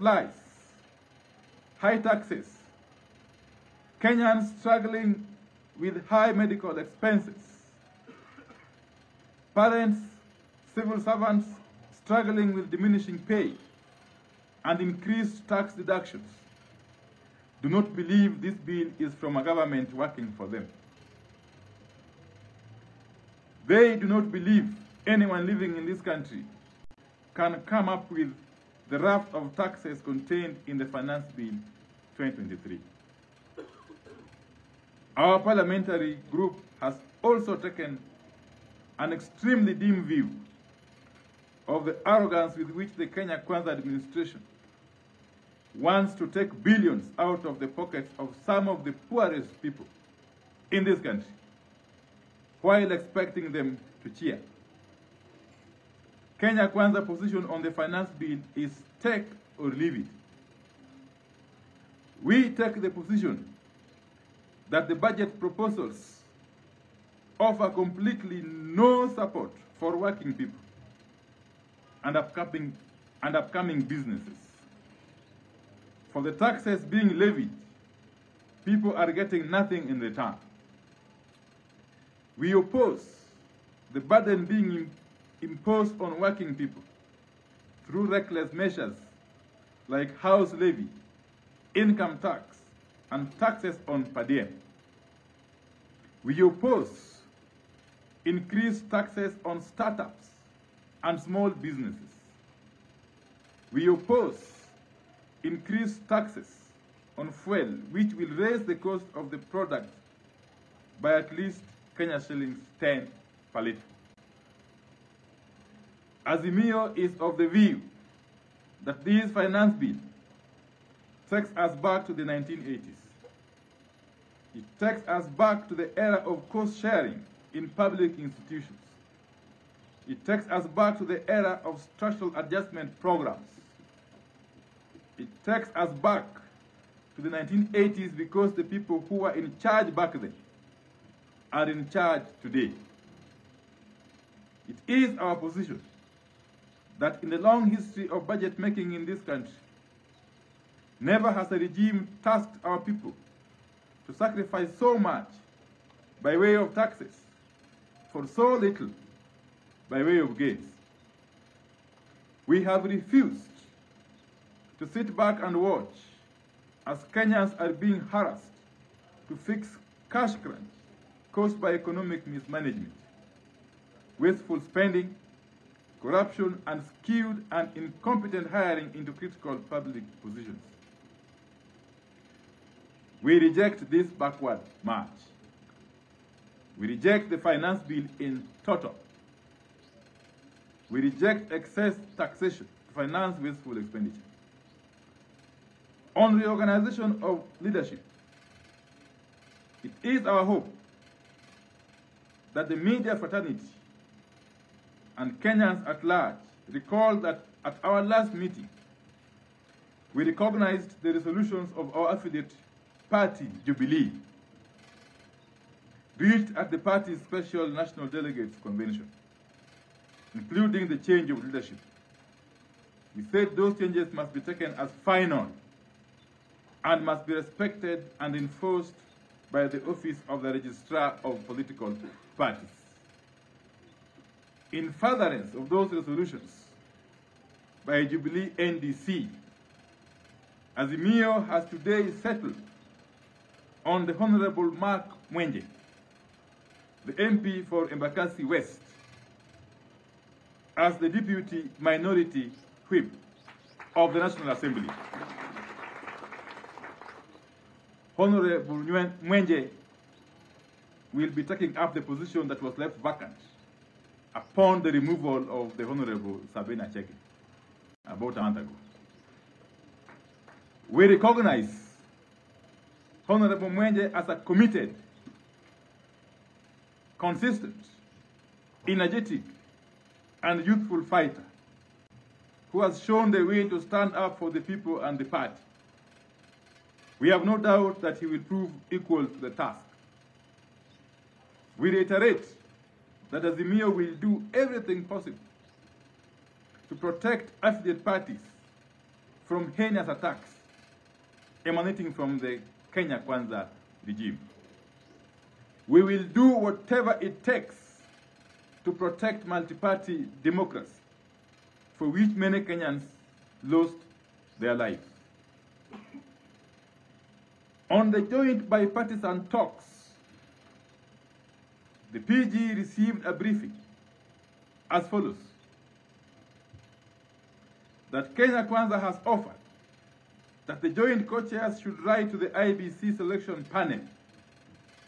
supplies, high taxes, Kenyans struggling with high medical expenses, parents, civil servants struggling with diminishing pay and increased tax deductions, do not believe this bill is from a government working for them. They do not believe anyone living in this country can come up with the raft of taxes contained in the Finance Bill 2023. Our parliamentary group has also taken an extremely dim view of the arrogance with which the Kenya Kwanza administration wants to take billions out of the pockets of some of the poorest people in this country, while expecting them to cheer. Kenya Kwanza's position on the finance bill is take or leave it. We take the position that the budget proposals offer completely no support for working people and upcoming businesses. For the taxes being levied, people are getting nothing in return. We oppose the burden being imposed on working people through reckless measures like house levy, income tax, and taxes on per diem. We oppose increased taxes on startups and small businesses. We oppose increased taxes on fuel, which will raise the cost of the product by at least Kenya shillings 10 per litre. Azimio is of the view that this finance bill takes us back to the 1980s. It takes us back to the era of cost sharing in public institutions. It takes us back to the era of structural adjustment programs. It takes us back to the 1980s because the people who were in charge back then are in charge today. It is our position that in the long history of budget making in this country, never has a regime tasked our people to sacrifice so much by way of taxes for so little by way of gains. We have refused to sit back and watch as Kenyans are being harassed to fix cash crunch caused by economic mismanagement, wasteful spending, corruption, and skewed and incompetent hiring into critical public positions. We reject this backward march. We reject the finance bill in total. We reject excess taxation to finance wasteful expenditure. On reorganization of leadership, it is our hope that the media fraternity and Kenyans at large recall that at our last meeting, we recognized the resolutions of our affiliate party, Jubilee, reached at the party's special national delegates convention, including the change of leadership. We said those changes must be taken as final and must be respected and enforced by the office of the Registrar of Political Parties. In furtherance of those resolutions by Jubilee NDC, Azimio has today settled on the Honorable Mark Mwenje, the MP for Embakasi West, as the Deputy Minority Whip of the National Assembly. Honorable Mwenje will be taking up the position that was left vacant upon the removal of the Honorable Sabina Cheke about a month ago. We recognize Honorable Mwenje as a committed, consistent, energetic, and youthful fighter who has shown the way to stand up for the people and the party. We have no doubt that he will prove equal to the task. We reiterate that Azimio will do everything possible to protect affiliate parties from heinous attacks emanating from the Kenya Kwanza regime. We will do whatever it takes to protect multi-party democracy, for which many Kenyans lost their lives. On the joint bipartisan talks, the PG received a briefing as follows: that Kenya Kwanza has offered that the joint co-chairs should write to the IEBC selection panel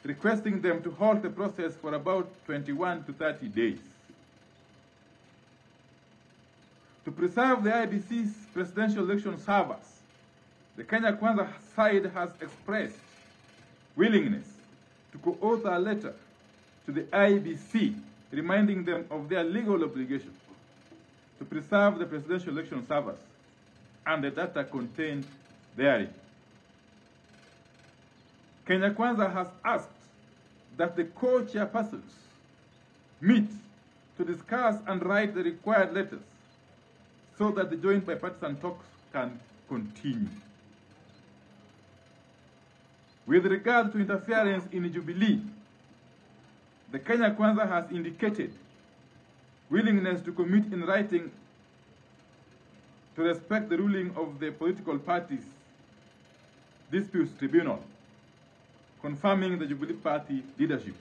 requesting them to halt the process for about 21 to 30 days. To preserve the IEBC's presidential election servers, the Kenya Kwanza side has expressed willingness to co-author a letter to the IEBC reminding them of their legal obligation to preserve the presidential election servers and the data contained therein. Kenya Kwanza has asked that the co-chairpersons meet to discuss and write the required letters so that the joint bipartisan talks can continue. With regard to interference in Jubilee, the Kenya Kwanza has indicated willingness to commit in writing to respect the ruling of the political parties' disputes tribunal, confirming the Jubilee Party leadership.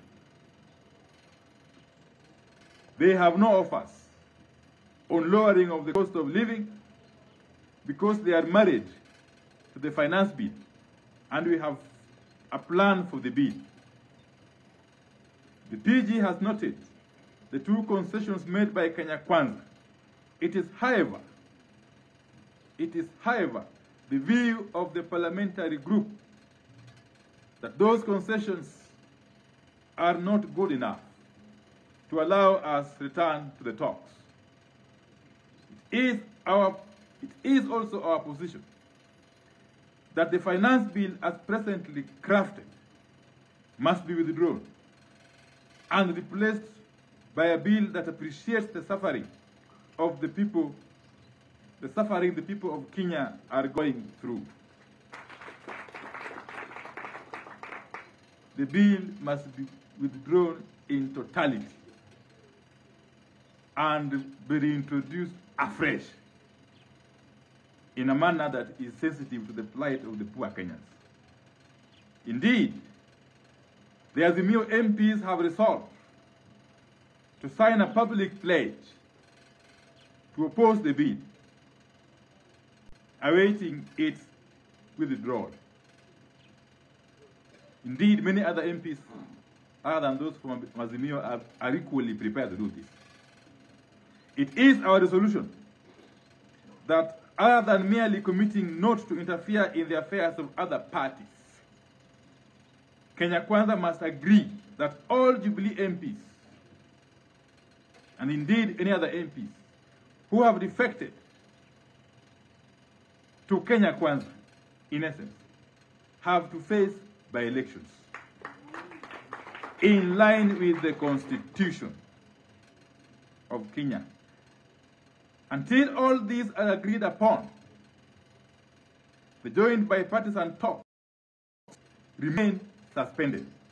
They have no offers on lowering of the cost of living because they are married to the finance bill, and we have a plan for the bill. The PG has noted the two concessions made by Kenya Kwanza. It is, however, the view of the parliamentary group that those concessions are not good enough to allow us return to the talks. It is also our position that the finance bill as presently crafted must be withdrawn and replaced by a bill that appreciates the suffering of the people, the people of Kenya are going through. The bill must be withdrawn in totality and be reintroduced afresh in a manner that is sensitive to the plight of the poor Kenyans. Indeed, the Azimio MPs have resolved to sign a public pledge to oppose the bill, awaiting its withdrawal. Indeed, many other MPs, other than those from Azimio, are equally prepared to do this. It is our resolution that other than merely committing not to interfere in the affairs of other parties, Kenya Kwanza must agree that all Jubilee MPs, and indeed any other MPs, who have defected to Kenya Kwanza, in essence, have to face by-elections in line with the Constitution of Kenya. Until all these are agreed upon, the joint bipartisan talks remain suspended.